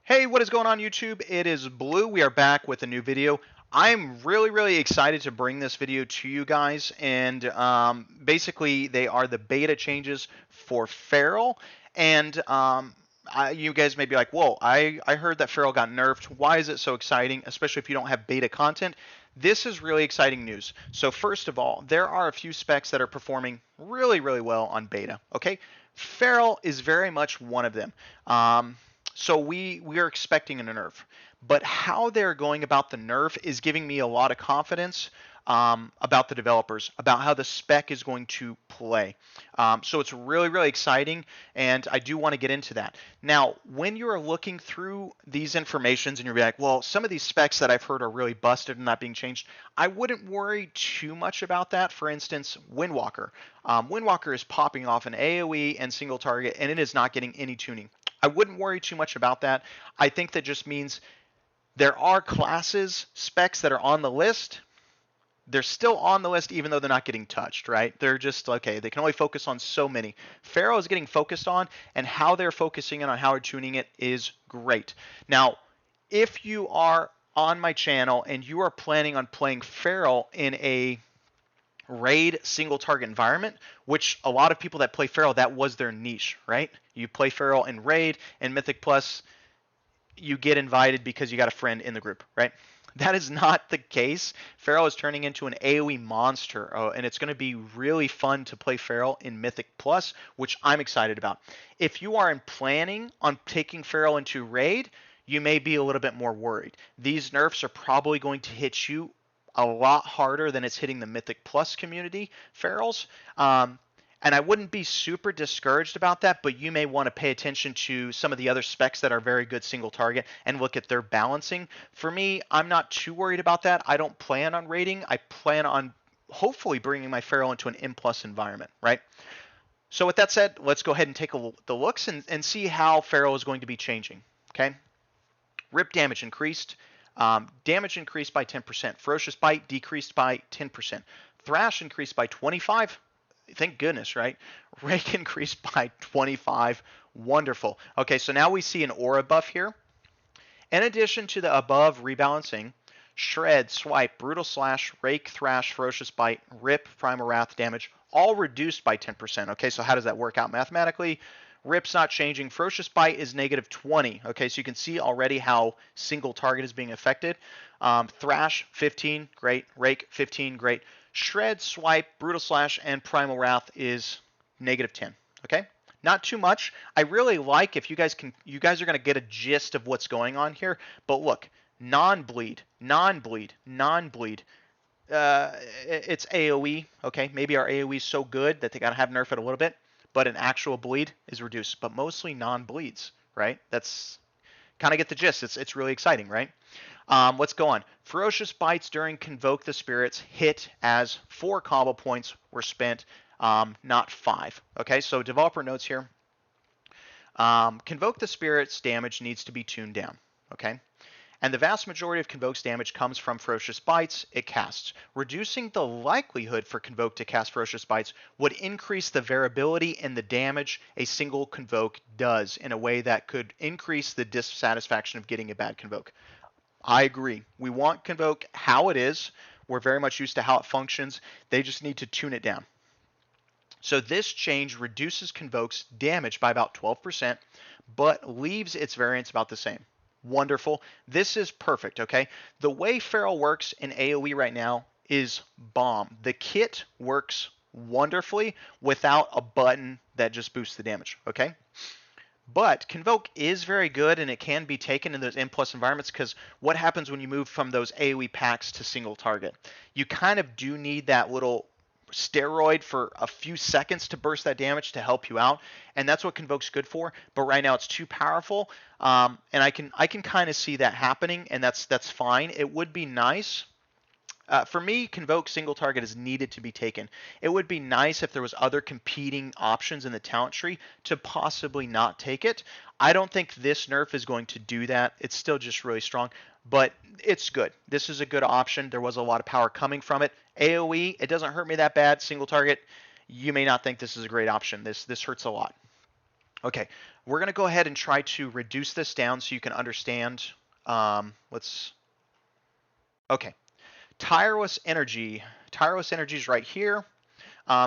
Hey, what is going on YouTube? It is Blue. We are back with a new video. I'm really excited to bring this video to you guys, and basically they are the beta changes for Feral, and you guys may be like, whoa, I heard that Feral got nerfed. Why is it so exciting, especially if you don't have beta content? This is really exciting news. So first of all, there are a few specs that are performing really well on beta, okay? Feral is very much one of them. So we are expecting a nerf, but how they're going about the nerf is giving me a lot of confidence about the developers, about how the spec is going to play. So it's really exciting, and I do want to get into that. Now, when you're looking through these informations and you're like, well, some of these specs that I've heard are really busted and not being changed, I wouldn't worry too much about that. For instance, Windwalker. Windwalker is popping off an AoE and single target, and it is not getting any tuning. I wouldn't worry too much about that. I think that just means there are classes, specs that are on the list. They're still on the list even though they're not getting touched, right? They're just, okay, they can only focus on so many. Pharaoh is getting focused on, and how they're focusing on how they're tuning it is great. Now, if you are on my channel and you are planning on playing Pharaoh in a raid single target environment, which a lot of people that play Feral, that was their niche, right? You play Feral in raid and Mythic Plus, you get invited because you got a friend in the group, right? That is not the case. Feral is turning into an AoE monster, and it's going to be really fun to play Feral in Mythic Plus, which I'm excited about. If you are planning on taking Feral into raid, you may be a little bit more worried. These nerfs are probably going to hit you a lot harder than it's hitting the Mythic Plus community, Ferals. And I wouldn't be super discouraged about that, but you may want to pay attention to some of the other specs that are very good single target and look at their balancing. For me, I'm not too worried about that. I don't plan on raiding. I plan on hopefully bringing my Feral into an M plus environment, right? So with that said, let's go ahead and take the looks and see how Feral is going to be changing, okay? Rip damage increased. Damage increased by 10%. Ferocious Bite decreased by 10%. Thrash increased by 25. Thank goodness, right? Rake increased by 25. Wonderful. Okay, so now we see an aura buff here. In addition to the above rebalancing, Shred, Swipe, Brutal Slash, Rake, Thrash, Ferocious Bite, Rip, Primal Wrath damage, all reduced by 10%. Okay, so how does that work out mathematically? Rip's not changing. Ferocious Bite is negative 20. Okay, so you can see already how single target is being affected. Thrash, 15, great. Rake, 15, great. Shred, Swipe, Brutal Slash, and Primal Wrath is negative 10. Okay, not too much. I really like if you guys are going to get a gist of what's going on here. But look, non-bleed. It's AoE. Okay, maybe our AoE is so good that they got to have nerf it a little bit, but an actual bleed is reduced, but mostly non-bleeds, right? That's kind of get the gist. It's really exciting, right? Let's go on. Ferocious Bites during Convoke the Spirits hit as 4 combo points were spent, not 5. Okay, so developer notes here. Convoke the Spirits damage needs to be tuned down. Okay, and the vast majority of Convoke's damage comes from Ferocious Bites it casts. Reducing the likelihood for Convoke to cast Ferocious Bites would increase the variability in the damage a single Convoke does in a way that could increase the dissatisfaction of getting a bad Convoke. I agree. We want Convoke how it is. We're very much used to how it functions. They just need to tune it down. So this change reduces Convoke's damage by about 12%, but leaves its variance about the same. Wonderful. This is perfect, okay? The way Feral works in AoE right now is bomb. The kit works wonderfully without a button that just boosts the damage, okay? But Convoke is very good, and it can be taken in those M plus environments, because what happens when you move from those AoE packs to single target? You kind of do need that little steroid for a few seconds to burst that damage to help you out, and that's what Convoke's good for. But right now it's too powerful, and I can kind of see that happening, and that's fine. It would be nice. For me, Convoke single target is needed to be taken. It would be nice if there was other competing options in the talent tree to possibly not take it. I don't think this nerf is going to do that. It's still just really strong, but it's good. This is a good option. There was a lot of power coming from it. AoE, it doesn't hurt me that bad. Single target, you may not think this is a great option. This hurts a lot. Okay, we're going to go ahead and try to reduce this down so you can understand. Let's, okay, tireless energy. Tireless energy is right here.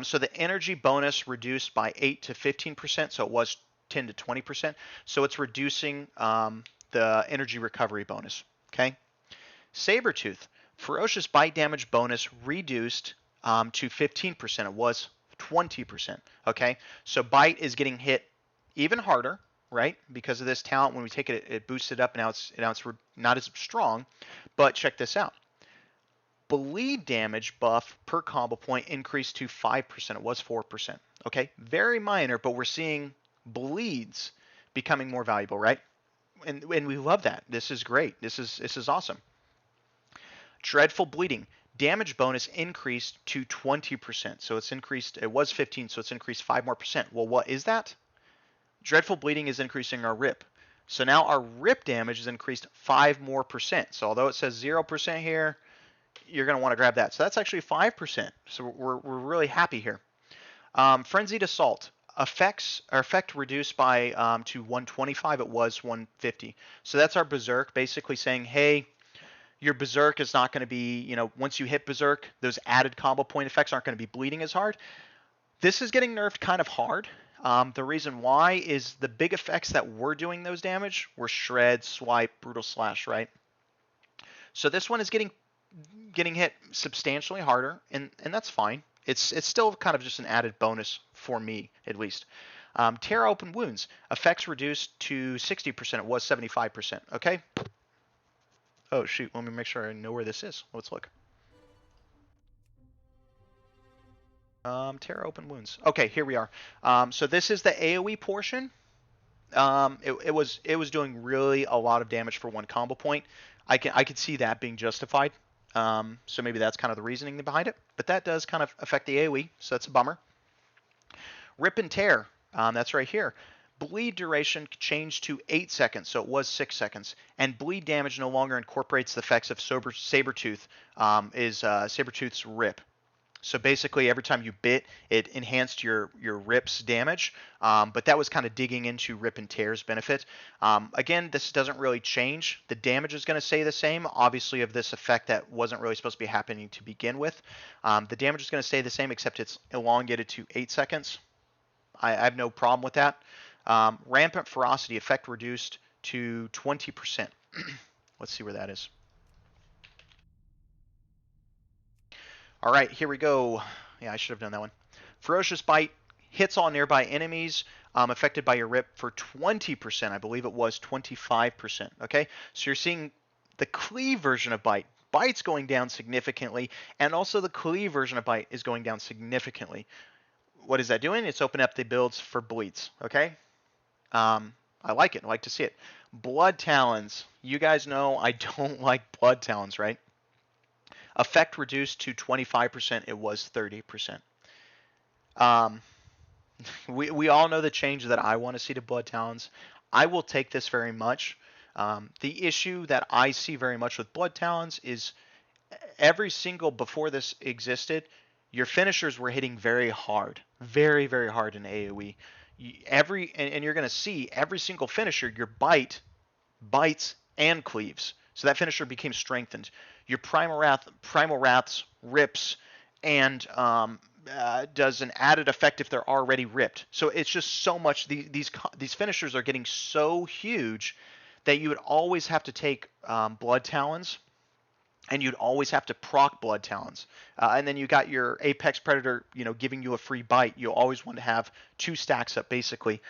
So the energy bonus reduced by 8 to 15%, so it was 10 to 20%. So it's reducing the energy recovery bonus. Okay. Sabertooth, ferocious bite damage bonus reduced to 15%. It was 20%. Okay. So bite is getting hit even harder, right? Because of this talent, when we take it, it boosts it up. Now it's not as strong. But check this out. Bleed damage buff per combo point increased to 5%. It was 4%. Okay, very minor, but we're seeing bleeds becoming more valuable, right? And we love that. This is great. This is awesome. Dreadful bleeding. Damage bonus increased to 20%. So it's increased, it was 15, so it's increased 5 more percent. Well, what is that? Dreadful bleeding is increasing our rip. So now our rip damage is increased 5 more percent. So although it says 0% here, you're going to want to grab that. So that's actually 5%. So we're really happy here. Frenzied Assault. Effect reduced by to 125. It was 150. So that's our Berserk, basically saying, hey, your Berserk is not going to be, once you hit Berserk, those added combo point effects aren't going to be bleeding as hard. This is getting nerfed kind of hard. The reason why is the big effects that were doing those damage were Shred, Swipe, Brutal Slash, right? So this one is getting hit substantially harder, and that's fine. It's still kind of just an added bonus for me, at least. Tear open wounds. Effects reduced to 60%. It was 75%. Okay. Oh, shoot. Let me make sure I know where this is. Let's look. Tear open wounds. Okay, here we are. So this is the AoE portion. It was doing really a lot of damage for one combo point. I could see that being justified. So maybe that's kind of the reasoning behind it. But that does kind of affect the AoE, so that's a bummer. Rip and tear. That's right here. Bleed duration changed to 8 seconds, so it was 6 seconds. And bleed damage no longer incorporates the effects of Sabertooth, Sabertooth's rip. So basically, every time you bit, it enhanced your rip's damage, but that was kind of digging into rip and tear's benefit. Again, this doesn't really change. The damage is going to stay the same, obviously, of this effect that wasn't really supposed to be happening to begin with. The damage is going to stay the same, except it's elongated to 8 seconds. I have no problem with that. Rampant ferocity effect reduced to 20%. Let's see where that is. All right, here we go. Yeah, I should have done that one. Ferocious bite hits all nearby enemies affected by your rip for 20%. I believe it was 25%. Okay, so you're seeing the cleave version of bite. Bite's going down significantly, and also the cleave version of bite is going down significantly. What is that doing? It's opening up the builds for bleeds. Okay, I like it. I like to see it. Blood talons. You guys know I don't like blood talons, right? Effect reduced to 25%. It was 30%. We all know the change that I want to see to blood talons. I will take this very much. The issue that I see very much with blood talons is every single before this existed, your finishers were hitting very hard, very, very hard in AoE. And you're going to see every single finisher, your bites, and cleaves. So that finisher became strengthened. Your Primal Wraths rips and does an added effect if they're already ripped. So it's just so much. These finishers are getting so huge that you would always have to take Blood Talons, and you'd always have to proc Blood Talons. And then you got your Apex Predator, giving you a free bite. You always want to have 2 stacks up, basically.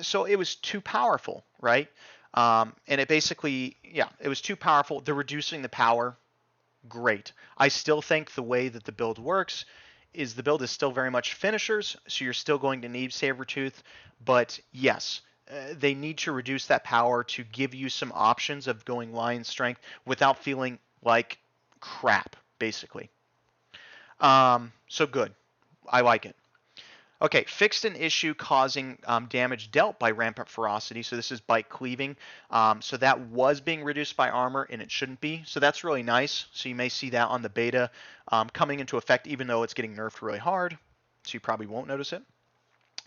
So it was too powerful, right? And it basically, it was too powerful. They're reducing the power. Great. I still think the way that the build works is the build is still very much finishers, so you're still going to need Sabertooth. But yes, they need to reduce that power to give you some options of going Lion Strength without feeling like crap, basically. So good. I like it. Okay, fixed an issue causing damage dealt by Rampant Ferocity. So this is bite cleaving. So that was being reduced by armor, and it shouldn't be. So that's really nice. So you may see that on the beta coming into effect, even though it's getting nerfed really hard. So you probably won't notice it.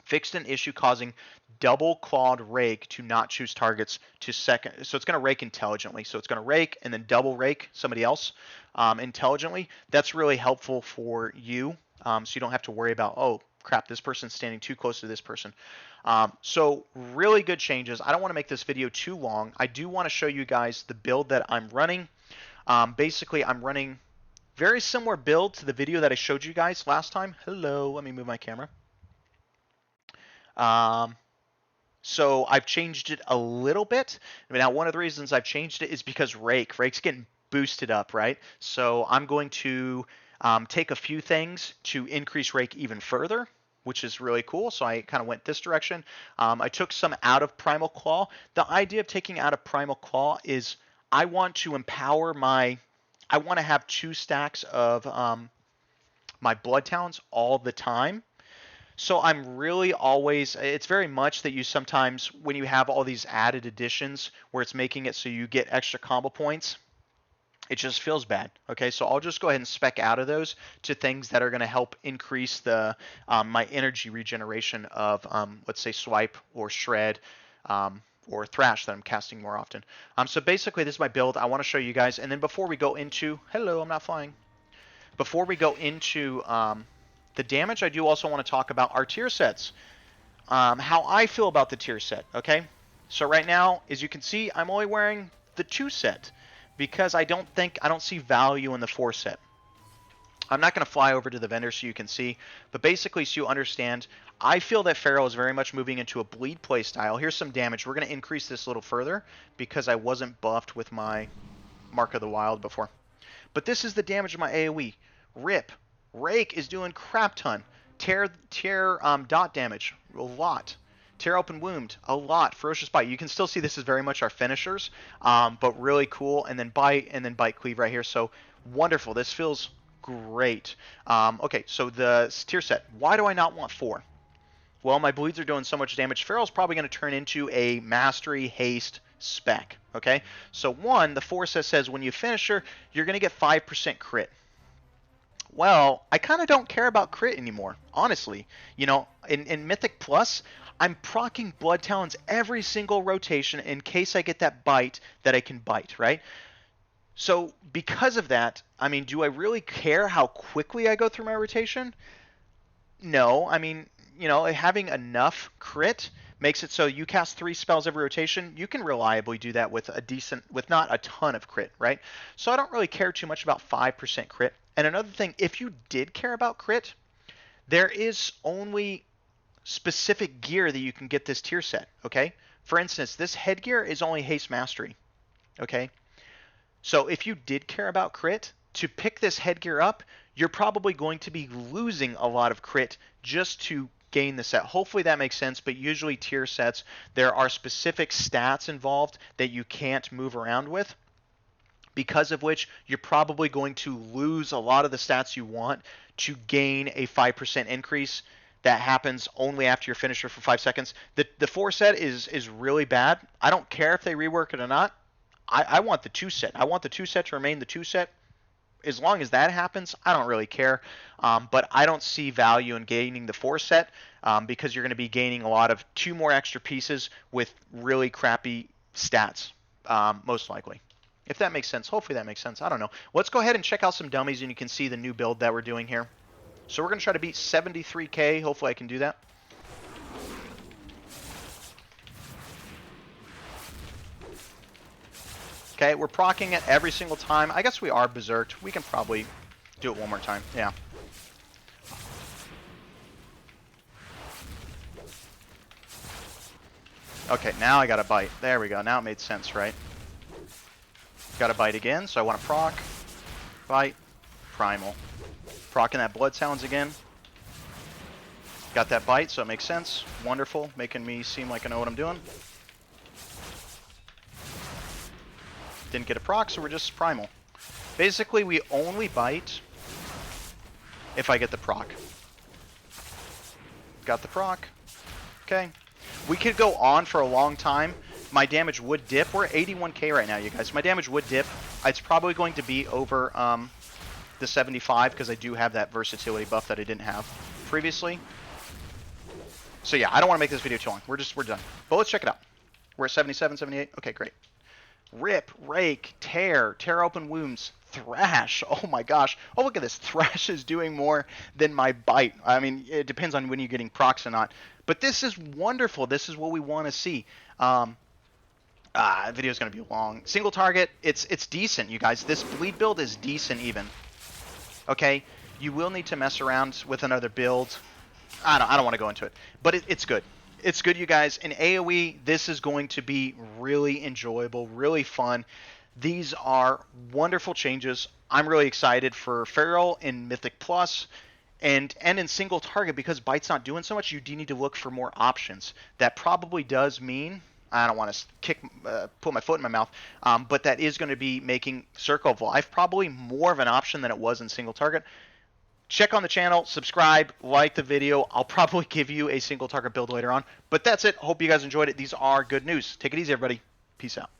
Fixed an issue causing double clawed rake to not choose targets to second. So it's going to rake intelligently. So it's going to rake and then double rake somebody else intelligently. That's really helpful for you. So you don't have to worry about, oh crap, this person's standing too close to this person. So really good changes. I don't want to make this video too long. I do want to show you guys the build that I'm running. Basically, I'm running very similar build to the video that I showed you guys last time. Hello, let me move my camera. So I've changed it a little bit. Now, one of the reasons I've changed it is because Rake's getting boosted up, right? So I'm going to take a few things to increase Rake even further, which is really cool. So I kind of went this direction. I took some out of Primal Claw. The idea of taking out of Primal Claw is I want to empower I want to have 2 stacks of my Blood Talons all the time. So I'm really always, it's very much that you sometimes, when you have all these added additions where it's making it so you get extra combo points, it just feels bad. Okay, so I'll just go ahead and spec out of those to things that are going to help increase the my energy regeneration of, let's say, Swipe or Shred or Thrash that I'm casting more often. So basically this is my build. I want to show you guys, and then before we go into, hello, I'm not flying. Before we go into the damage, I do also want to talk about our tier sets. How I feel about the tier set, okay? So right now, as you can see, I'm only wearing the 2 set because I don't see value in the 4 set. I'm not going to fly over to the vendor so you can see, but basically so you understand, I feel that Pharaoh is very much moving into a bleed play style. Here's some damage. We're going to increase this a little further because I wasn't buffed with my Mark of the Wild before. But this is the damage of my AoE. Rip. Rake is doing crap ton. Tear dot damage, a lot. Tear open wound, a lot. Ferocious bite. You can still see this is very much our finishers, but really cool. And then bite cleave right here. So wonderful. This feels great. Okay, so the tier set. Why do I not want 4? Well, my bleeds are doing so much damage. Feral's probably going to turn into a mastery haste spec. Okay, so 1, the 4 set says when you finish her, you're going to get 5% crit. Well, I kind of don't care about crit anymore, honestly. You know, in Mythic Plus, I'm proccing Blood Talons every single rotation in case I get that bite that I can bite, right? So because of that, I mean, do I really care how quickly I go through my rotation? No, I mean, you know, having enough crit makes it so you cast 3 spells every rotation. You can reliably do that with with not a ton of crit, right? So I don't really care too much about 5% crit. And another thing, if you did care about crit, there is only specific gear that you can get this tier set, okay? For instance, this headgear is only haste mastery, okay? So if you did care about crit, to pick this headgear up, you're probably going to be losing a lot of crit just to gain the set. Hopefully that makes sense, but usually tier sets, there are specific stats involved that you can't move around with, because of which you're probably going to lose a lot of the stats you want to gain a 5% increase that happens only after your finisher for 5 seconds. The 4 set is really bad. I don't care if they rework it or not. I want the 2 set. I want the 2 set to remain the 2 set. As long as that happens, I don't really care. But I don't see value in gaining the 4 set because you're going to be gaining a lot of 2 more extra pieces with really crappy stats, most likely. If that makes sense. Hopefully that makes sense. I don't know. Let's go ahead and check out some dummies and you can see the new build that we're doing here. So we're going to try to beat 73k. Hopefully I can do that. Okay, we're proccing it every single time. I guess we are berserked. We can probably do it one more time. Yeah. Okay, now I got a bite. There we go. Now it made sense, right? Got to bite again, so I want to proc, bite, primal. Procking that Blood Talons again. Got that bite, so it makes sense. Wonderful, making me seem like I know what I'm doing. Didn't get a proc, so we're just primal. Basically, we only bite if I get the proc. Got the proc. Okay. We could go on for a long time. My damage would dip. We're at 81k right now, you guys. My damage would dip. It's probably going to be over the 75 because I do have that versatility buff that I didn't have previously. So yeah, I don't want to make this video too long. We're done. But let's check it out. We're at 77, 78. Okay, great. Rip, rake, tear open wounds, thrash. Oh my gosh. Oh, look at this. Thrash is doing more than my bite. I mean, it depends on when you're getting procs or not. But this is wonderful. This is what we want to see. Video's going to be long. Single target, it's decent, you guys. This bleed build is decent even. Okay? You will need to mess around with another build. I don't want to go into it. But it's good. It's good, you guys. In AoE, this is going to be really enjoyable, really fun. These are wonderful changes. I'm really excited for Feral in Mythic Plus and in single target, because Bite's not doing so much. You do need to look for more options. That probably does mean, I don't want to put my foot in my mouth, but that is going to be making Circle of Life probably more of an option than it was in single target. Check on the channel, subscribe, like the video. I'll probably give you a single target build later on. But that's it. Hope you guys enjoyed it. These are good news. Take it easy, everybody. Peace out.